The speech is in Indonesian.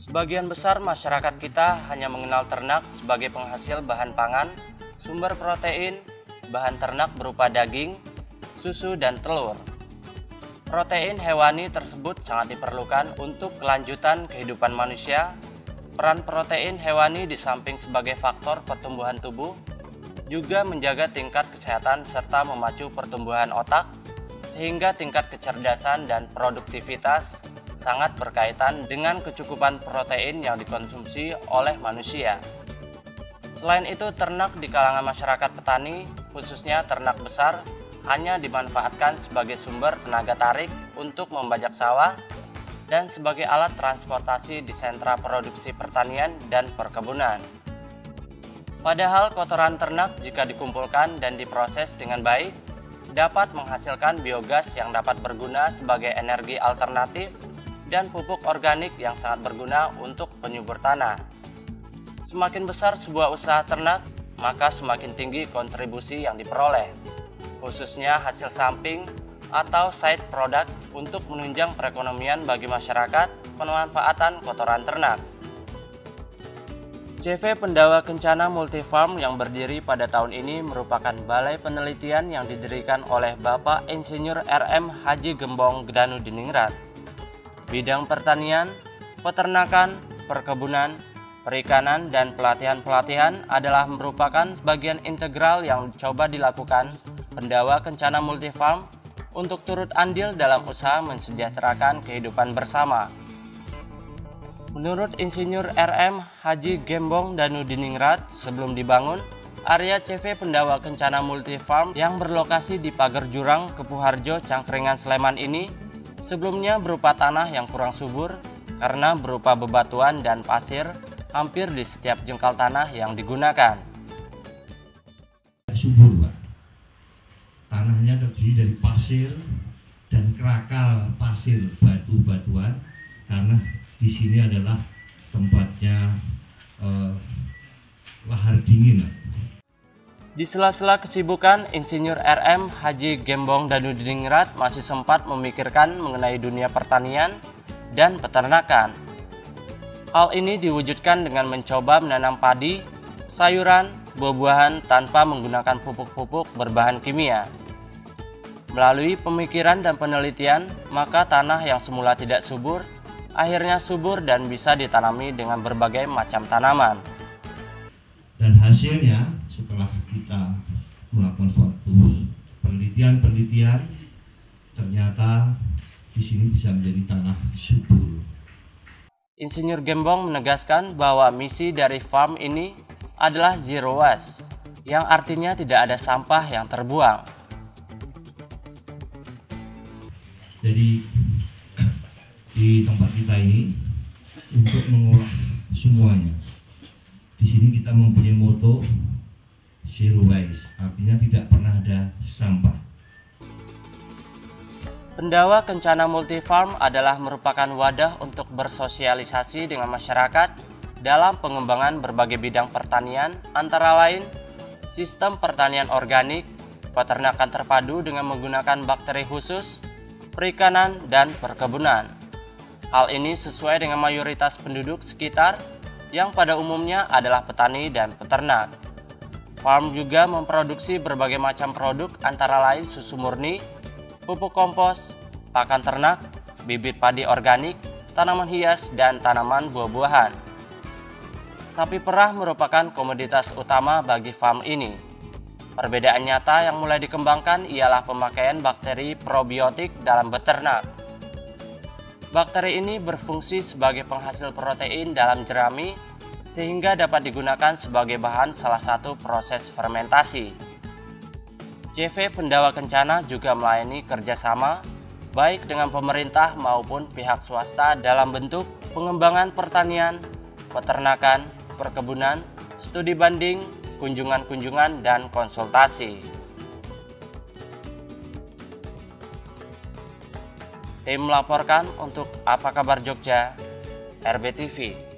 Sebagian besar masyarakat kita hanya mengenal ternak sebagai penghasil bahan pangan, sumber protein, bahan ternak berupa daging, susu, dan telur. Protein hewani tersebut sangat diperlukan untuk kelanjutan kehidupan manusia. Peran protein hewani di samping sebagai faktor pertumbuhan tubuh, juga menjaga tingkat kesehatan serta memacu pertumbuhan otak, sehingga tingkat kecerdasan dan produktivitas sangat berkaitan dengan kecukupan protein yang dikonsumsi oleh manusia. Selain itu, ternak di kalangan masyarakat petani, khususnya ternak besar, hanya dimanfaatkan sebagai sumber tenaga tarik untuk membajak sawah dan sebagai alat transportasi di sentra produksi pertanian dan perkebunan. Padahal kotoran ternak jika dikumpulkan dan diproses dengan baik, dapat menghasilkan biogas yang dapat berguna sebagai energi alternatif dan pupuk organik yang sangat berguna untuk penyubur tanah. Semakin besar sebuah usaha ternak, maka semakin tinggi kontribusi yang diperoleh, khususnya hasil samping atau side product untuk menunjang perekonomian bagi masyarakat pemanfaatan kotoran ternak. CV Pendawa Kencana Multifarm yang berdiri pada tahun ini merupakan balai penelitian yang didirikan oleh Bapak Insinyur RM Haji Gembong Danudiningrat. Bidang pertanian, peternakan, perkebunan, perikanan, dan pelatihan-pelatihan adalah merupakan bagian integral yang coba dilakukan Pendawa Kencana Multifarm untuk turut andil dalam usaha mensejahterakan kehidupan bersama. Menurut Insinyur RM Haji Gembong Danudiningrat, sebelum dibangun, area CV Pendawa Kencana Multifarm yang berlokasi di Pager Jurang, Kepuharjo, Cangkringan, Sleman ini sebelumnya berupa tanah yang kurang subur karena berupa bebatuan dan pasir hampir di setiap jengkal tanah yang digunakan. Subur, Pak. Tanahnya terdiri dari pasir dan kerakal pasir, batu-batuan, karena di sini adalah tempatnya lahar dingin. Di sela-sela kesibukan, Insinyur RM Haji Gembong Danudiningrat masih sempat memikirkan mengenai dunia pertanian dan peternakan. Hal ini diwujudkan dengan mencoba menanam padi, sayuran, buah-buahan tanpa menggunakan pupuk-pupuk berbahan kimia. Melalui pemikiran dan penelitian, maka tanah yang semula tidak subur, akhirnya subur dan bisa ditanami dengan berbagai macam tanaman. Dan hasilnya setelah kita melakukan suatu penelitian, ternyata di sini bisa menjadi tanah subur. Insinyur Gembong menegaskan bahwa misi dari farm ini adalah zero waste, yang artinya tidak ada sampah yang terbuang. Jadi di tempat kita ini untuk mengolah semuanya, di sini kita mempunyai moto zero waste, artinya tidak pernah ada sampah. Pendawa Kencana Multifarm adalah merupakan wadah untuk bersosialisasi dengan masyarakat dalam pengembangan berbagai bidang pertanian, antara lain sistem pertanian organik, peternakan terpadu dengan menggunakan bakteri khusus, perikanan, dan perkebunan. Hal ini sesuai dengan mayoritas penduduk sekitar yang pada umumnya adalah petani dan peternak. Farm juga memproduksi berbagai macam produk antara lain susu murni, pupuk kompos, pakan ternak, bibit padi organik, tanaman hias, dan tanaman buah-buahan. Sapi perah merupakan komoditas utama bagi farm ini. Perbedaan nyata yang mulai dikembangkan ialah pemakaian bakteri probiotik dalam beternak. Bakteri ini berfungsi sebagai penghasil protein dalam jerami sehingga dapat digunakan sebagai bahan salah satu proses fermentasi. CV Pendawa Kencana juga melayani kerjasama baik dengan pemerintah maupun pihak swasta dalam bentuk pengembangan pertanian, peternakan, perkebunan, studi banding, kunjungan-kunjungan, dan konsultasi. Tim melaporkan untuk Apa Kabar Jogja, RBTV.